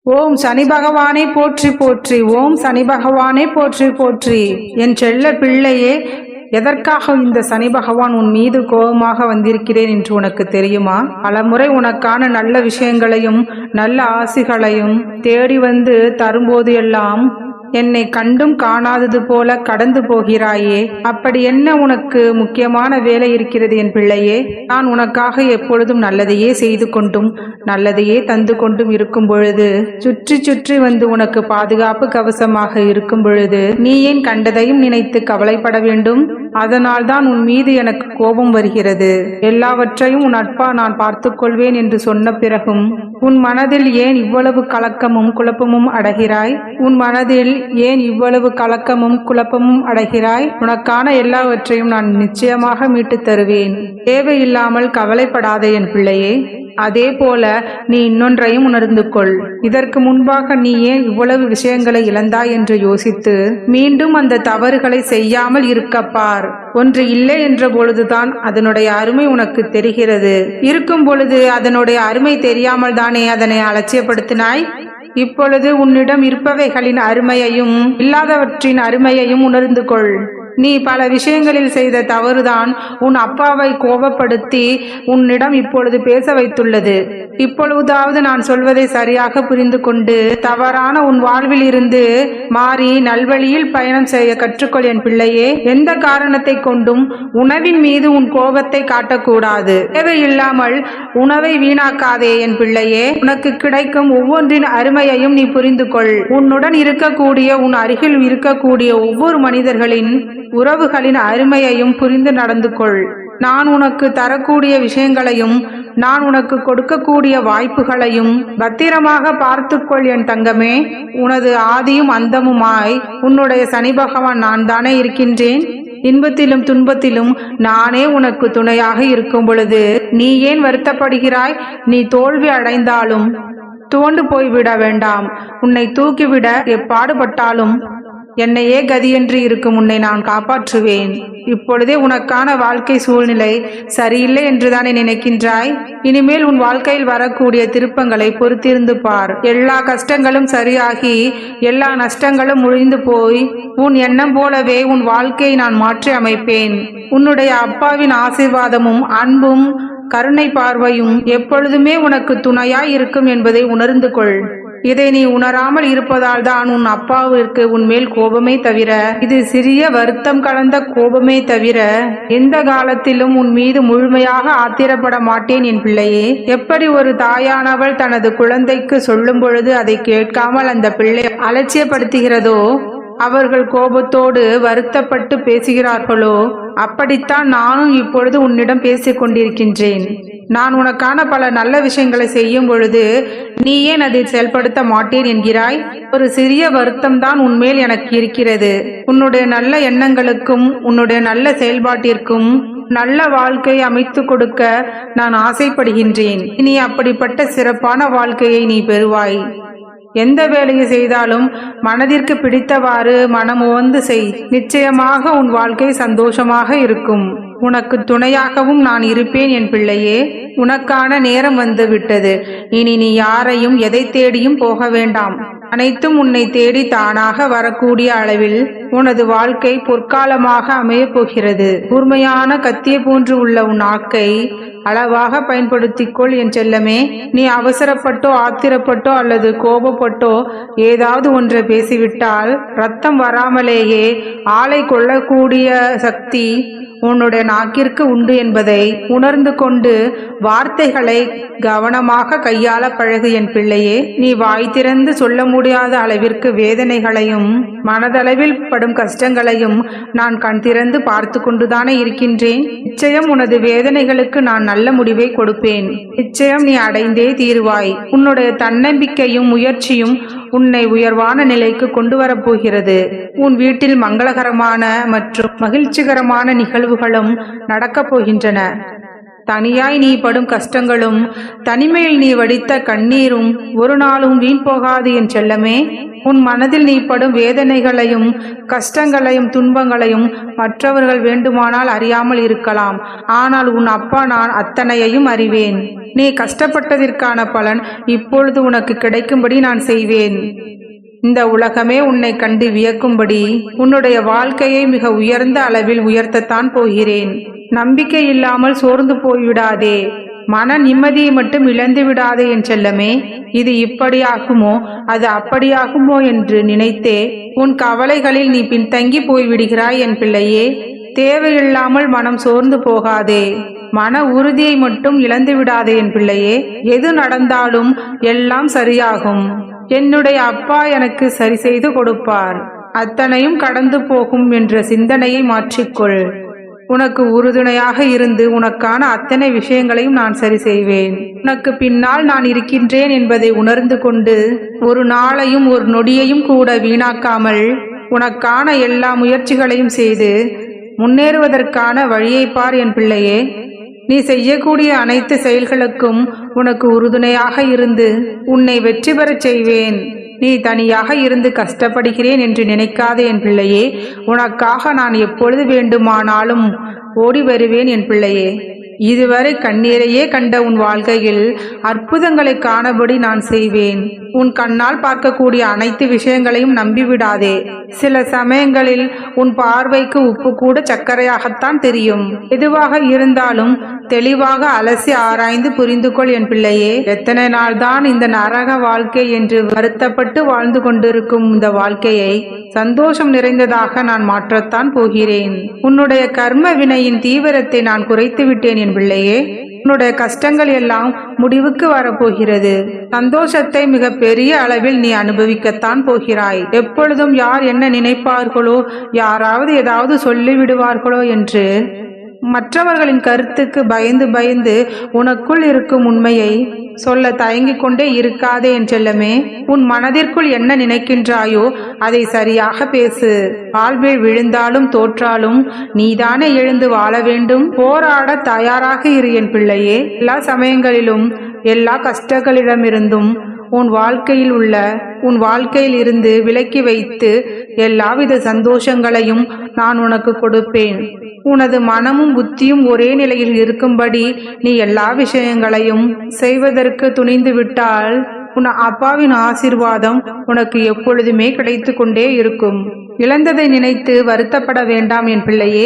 ஓம் சனி பகவானை போற்றி போற்றி. ஓம் சனி பகவானை போற்றி போற்றி. என் செல்ல பிள்ளையே, எதற்காக இந்த சனி பகவான் உன் மீது கோபமாக வந்திருக்கிறேன் என்று உனக்கு தெரியுமா? பலமுறை உனக்கான நல்ல விஷயங்களையும் நல்ல ஆசிகளையும் தேடி வந்து தரும்போது எல்லாம் என்னை கண்டும் காணாதது போல கடந்து போகிறாயே. அப்படி என்ன உனக்கு முக்கியமான வேலை இருக்கிறது என் பிள்ளையே? நான் உனக்காக எப்பொழுதும் நல்லதையே செய்து கொண்டும் நல்லதையே தந்து கொண்டும் இருக்கும் பொழுது, சுற்றி சுற்றி வந்து உனக்கு பாதுகாப்பு கவசமாக இருக்கும் பொழுது, நீ ஏன் கண்டதையும் நினைத்து கவலைப்பட வேண்டும்? அதனால் தான் உன் மீது எனக்கு கோபம் வருகிறது. எல்லாவற்றையும் உன் அப்பா நான் பார்த்துக் கொள்வேன் என்று சொன்ன பிறகும் உன் மனதில் ஏன் இவ்வளவு கலக்கமும் குழப்பமும் அடைகிறாய்? உன் மனதில் ஏன் இவ்வளவு கலக்கமும் குழப்பமும் அடைகிறாய்? உனக்கான எல்லாவற்றையும் நான் நிச்சயமாக மீட்டு தருவேன். தேவையில்லாமல் கவலைப்படாதே என் பிள்ளையே. அதே போல நீ இன்னொன்றையும் உணர்ந்து கொள். இதற்கு முன்பாக நீ ஏன் இவ்வளவு விஷயங்களை இழந்தாய் என்று யோசித்து மீண்டும் அந்த தவறுகளை செய்யாமல் இருக்கப்பார். ஒன்று இல்லை என்ற பொழுதுதான் அதனுடைய அருமை உனக்கு தெரிகிறது. இருக்கும் பொழுது அதனுடைய அருமை தெரியாமல் தானே அதனை அலட்சியப்படுத்தினாய். இப்பொழுது உன்னிடம் இருப்பவைகளின் அருமையையும் இல்லாதவற்றின் அருமையையும் உணர்ந்து கொள். நீ பல விஷயங்களில் செய்த தவறுதான் உன் அப்பாவை கோபப்படுத்தி உன்னிடம் இப்பொழுது பேச வைத்துள்ளது. இப்பொழுதாவது நான் சொல்வதை சரியாக புரிந்து கொண்டு தவறான உன் வாழ்வில் இருந்து மாறி நல்வழியில் பயணம் செய்ய கற்றுக்கொள் என் பிள்ளையே. எந்த காரணத்தை கொண்டும் உணவின் மீது உன் கோபத்தை காட்டக்கூடாது. தேவையில்லாமல் உணவை வீணாக்காதே என் பிள்ளையே. உனக்கு கிடைக்கும் ஒவ்வொன்றின் அருமையையும் நீ புரிந்து கொள். உன்னுடன் இருக்கக்கூடிய உன் அருகில் இருக்கக்கூடிய ஒவ்வொரு மனிதர்களின் உறவுகளின் அருமையையும் புரிந்து நடந்து கொள். நான் உனக்கு தரக்கூடிய விஷயங்களையும் நான் உனக்கு கொடுக்கக்கூடிய வாய்ப்புகளையும் பத்திரமாக பார்த்துக்கொள் என் தங்கமே. உனது ஆதியும் அந்தமுமாய் உன்னுடைய சனி பகவான் நான் தானே இருக்கின்றேன். இன்பத்திலும் துன்பத்திலும் நானே உனக்கு துணையாக இருக்கும் பொழுது நீ ஏன் வருத்தப்படுகிறாய்? நீ தோல்வி அடைந்தாலும் துவண்டு போய்விட வேண்டாம். உன்னை தூக்கிவிட எப்பாடுபட்டாலும் என்னையே கதியென்று இருக்கும் உன்னை நான் காப்பாற்றுவேன். இப்பொழுதே உனக்கான வாழ்க்கை சூழ்நிலை சரியில்லை என்றுதானே நினைக்கின்றாய்? இனிமேல் உன் வாழ்க்கையில் வரக்கூடிய திருப்பங்களை பொறுத்திருந்து பார். எல்லா கஷ்டங்களும் சரியாகி எல்லா நஷ்டங்களும் முடிந்து போய் உன் எண்ணம் போலவே உன் வாழ்க்கையை நான் மாற்றி அமைப்பேன். உன்னுடைய அப்பாவின் ஆசீர்வாதமும் அன்பும் கருணை பார்வையும் எப்பொழுதுமே உனக்கு துணையாய் இருக்கும் என்பதை உணர்ந்து கொள். இதை நீ உணராமல் இருப்பதால் தான் உன் அப்பாவிற்கு உன்மேல் கோபமே தவிர, இது சிறிய வருத்தம் கலந்த கோபமே தவிர, எந்த காலத்திலும் உன் மீது முழுமையாக ஆத்திரப்பட மாட்டேன் என் பிள்ளையே. எப்படி ஒரு தாயானவள் தனது குழந்தைக்கு சொல்லும் பொழுது அதை கேட்காமல் அந்த பிள்ளை அலட்சியப்படுத்துகிறதோ, அவர்கள் கோபத்தோடு வருத்தப்பட்டு பேசுகிறார்களோ, அப்படித்தான் நானும் இப்பொழுது உன்னிடம் பேசிக் கொண்டிருக்கின்றேன். நான் உனக்கான பல நல்ல விஷயங்களை செய்யும் பொழுது நீ ஏன் அதை செயல்படுத்த மாட்டேன் என்கிறாய்? ஒரு சிறிய வருத்தம் தான் உன்மேல் எனக்கு இருக்கிறது. உன்னுடைய நல்ல எண்ணங்களுக்கும் உன்னுடைய நல்ல செயல்பாட்டிற்கும் நல்ல வாழ்க்கையை அமைத்து கொடுக்க நான் ஆசைப்படுகின்றேன். இனி அப்படிப்பட்ட சிறப்பான வாழ்க்கையை நீ பெறுவாய். எந்த வேலையை செய்தாலும் மனதிற்கு பிடித்தவாறு மனமுவந்து செய். நிச்சயமாக உன் வாழ்க்கை சந்தோஷமாக இருக்கும். உனக்கு துணையாகவும் நான் இருப்பேன் என் பிள்ளையே. உனக்கான நேரம் வந்து விட்டது. இனி நீ யாரையும் எதை தேடியும் போக வேண்டாம். அனைத்தும் உன்னை தேடி தானாக வரக்கூடிய அளவில் உனது வாழ்க்கை பொற்காலமாக அமையப் போகிறது. கூர்மையான கத்தியை போன்று உள்ள உன் நாக்கை அளவாக பயன்படுத்திக்கொள் என் செல்லமே. நீ அவசரப்பட்டோ ஆத்திரப்பட்டோ அல்லது கோபப்பட்டோ ஏதாவது ஒன்றை பேசிவிட்டால் ரத்தம் வராமலேயே ஆளை கொள்ளக்கூடிய சக்தி உன்னுடைய நாக்கிற்கு உண்டு என்பதை உணர்ந்து கொண்டு வார்த்தைகளை கவனமாக கையாள பழகு என் பிள்ளையே. நீ வாய் திறந்து சொல்ல முடியாத அளவிற்கு வேதனைகளையும் மனதளவில் படும் கஷ்டங்களையும் நான் கண் திறந்து பார்த்து கொண்டுதானே இருக்கின்றேன். நிச்சயம் உனது வேதனைகளுக்கு நான் நல்ல முடிவை கொடுப்பேன். நிச்சயம் நீ அடைந்தே தீருவாய். உன்னுடைய தன்னம்பிக்கையும் முயற்சியும் உன்னை உயர்வான நிலைக்கு கொண்டு வரப்போகிறது. உன் வீட்டில் மங்களகரமான மற்றும் மகிழ்ச்சிகரமான நிகழ்வுகளும் நடக்கப் போகின்றன. தனியாய் நீ படும் கஷ்டங்களும் தனிமையில் நீ வடித்த கண்ணீரும் ஒரு நாளும் வீண் போகாது என் செல்லமே. உன் மனதில் நீ படும் வேதனைகளையும் கஷ்டங்களையும் துன்பங்களையும் மற்றவர்கள் வேண்டுமானால் அறியாமல் இருக்கலாம். ஆனால் உன் அப்பா நான் அத்தனையையும் அறிவேன். நீ கஷ்டப்பட்டதற்கான பலன் இப்பொழுது உனக்கு கிடைக்கும்படி நான் செய்வேன். இந்த உலகமே உன்னை கண்டு வியக்கும்படி உன்னுடைய வாழ்க்கையை மிக உயர்ந்த அளவில் உயர்த்தத்தான் போகிறேன். நம்பிக்கை இல்லாமல் சோர்ந்து போய்விடாதே. மன நிம்மதியை மட்டும் இழந்து விடாதே என் செல்லமே. இது இப்படியாகுமோ அது அப்படியாகுமோ என்று நினைத்தே உன் கவலைகளில் நீ பின்தங்கி போய்விடுகிறாய் என் பிள்ளையே. தேவையில்லாமல் மனம் சோர்ந்து போகாதே. மன உறுதியை மட்டும் இழந்து விடாதே என் பிள்ளையே. எது நடந்தாலும் எல்லாம் சரியாகும். என்னுடைய அப்பா எனக்கு சரி செய்து கொடுப்பார். அத்தனையும் கடந்து போகும் என்ற சிந்தனையை மாற்றிக்கொள். உனக்கு உறுதுணையாக இருந்து உனக்கான அத்தனை விஷயங்களையும் நான் சரி செய்வேன். உனக்கு பின்னால் நான் இருக்கின்றேன் என்பதை உணர்ந்து கொண்டு ஒரு நாளையும் ஒரு நொடியையும் கூட வீணாக்காமல் உனக்கான எல்லா முயற்சிகளையும் செய்து முன்னேறுவதற்கான வழியை பார் என் பிள்ளையே. நீ செய்யக்கூடிய அனைத்து செயல்களுக்கும் உனக்கு உறுதுணையாக இருந்து உன்னை வெற்றி பெறச் செய்வேன். நீ தனியாக இருந்து கஷ்டப்படுகிறேன் என்று நினைக்காதே என் பிள்ளையே. உனக்காக நான் எப்பொழுது வேண்டுமானாலும் ஓடி வருவேன் என் பிள்ளையே. இதுவரை கண்ணீரையே கண்ட உன் வாழ்க்கையில் அற்புதங்களை காணபடி நான் செய்வேன். உன் கண்ணால் பார்க்கக்கூடிய அனைத்து விஷயங்களையும் நம்பிவிடாதே. சில சமயங்களில் உன் பார்வைக்கு உப்பு கூட சர்க்கரையாகத்தான் தெரியும். எதுவாக இருந்தாலும் தெளிவாக அலசி ஆராய்ந்து புரிந்து கொள் என் பிள்ளையே. எத்தனை நாள் தான் இந்த நரக வாழ்க்கை என்று வருத்தப்பட்டு வாழ்ந்து கொண்டிருக்கும் இந்த வாழ்க்கையை சந்தோஷம் நிறைந்ததாக நான் மாற்றத்தான் போகிறேன். உன்னுடைய கர்ம வினையின் தீவிரத்தை நான் குறைத்து விட்டேன் என் பிள்ளையே. உன்னுடைய கஷ்டங்கள் எல்லாம் முடிவுக்கு வரப்போகிறது. சந்தோஷத்தை மிக பெரிய அளவில் நீ அனுபவிக்கத்தான் போகிறாய். எப்பொழுதும் யார் என்ன நினைப்பார்களோ, யாராவது ஏதாவது சொல்லிவிடுவார்களோ என்று மற்றவர்களின் கருத்துக்கு பயந்து பயந்து உனக்குள் இருக்கும் உண்மையை சொல்ல தயங்கிக் கொண்டே இருக்காதே என் செல்லமே. உன் மனதிற்குள் என்ன நினைக்கின்றாயோ அதை சரியாக பேசு. வாழ்வில் விழுந்தாலும் தோற்றாலும் நீதானே எழுந்து வாழ வேண்டும். போராட தயாராக இரு என் பிள்ளையே. எல்லா சமயங்களிலும் எல்லா கஷ்டங்களிடமிருந்தும் உன் வாழ்க்கையில் இருந்து விலக்கி வைத்து எல்லாவித சந்தோஷங்களையும் நான் உனக்கு கொடுப்பேன். உனது மனமும் புத்தியும் ஒரே நிலையில் இருக்கும்படி நீ எல்லா விஷயங்களையும் செய்வதற்கு துணிந்து விட்டால் உன் அப்பாவின் ஆசீர்வாதம் உனக்கு எப்பொழுதுமே கிடைத்து கொண்டே இருக்கும். இழந்ததை நினைத்து வருத்தப்பட வேண்டாம் என் பிள்ளையே.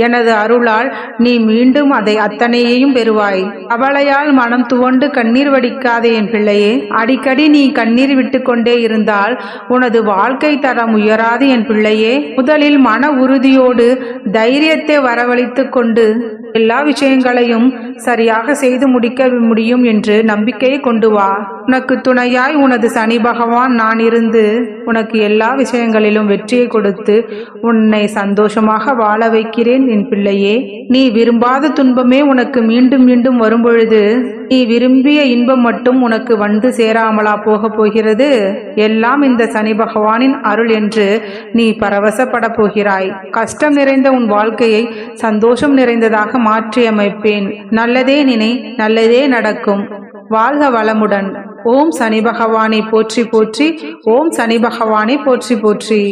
எனது அருளால் நீ மீண்டும் அதை அத்தனையையும் பெறுவாய். அவளையால் மனம் துவண்டு கண்ணீர் வடிக்காதே என் பிள்ளையே. அடிக்கடி நீ கண்ணீர் விட்டு கொண்டே இருந்தால் உனது வாழ்க்கை தரம் உயராது என் பிள்ளையே. முதலில் மன உறுதியோடு தைரியத்தை வரவழைத்து கொண்டு எல்லா விஷயங்களையும் சரியாக செய்து முடிக்க முடியும் என்று நம்பிக்கையை கொண்டு வா. உனக்கு துணையாய் உனது சனி பகவான் நான் இருந்து உனக்கு எல்லா விஷயங்களிலும் வெற்றியை கொடுத்து உன்னை சந்தோஷமாக வாழ வைக்கிறேன் என் பிள்ளையே. நீ விரும்பாத துன்பமே உனக்கு மீண்டும் மீண்டும் வரும்பொழுது நீ விரும்பிய இன்பம் மட்டும் உனக்கு வந்து சேராமலா போக போகிறது? எல்லாம் இந்த சனி பகவானின் அருள் என்று நீ பரவசப்பட போகிறாய். கஷ்டம் நிறைந்த உன் வாழ்க்கையை சந்தோஷம் நிறைந்ததாக மாற்றி அமைப்பேன். நல்லதே நினை, நல்லதே நடக்கும். வாழ்க வளமுடன். ஓம் சனி பகவானை போற்றி போற்றி. ஓம் சனி பகவானை போற்றி போற்றி.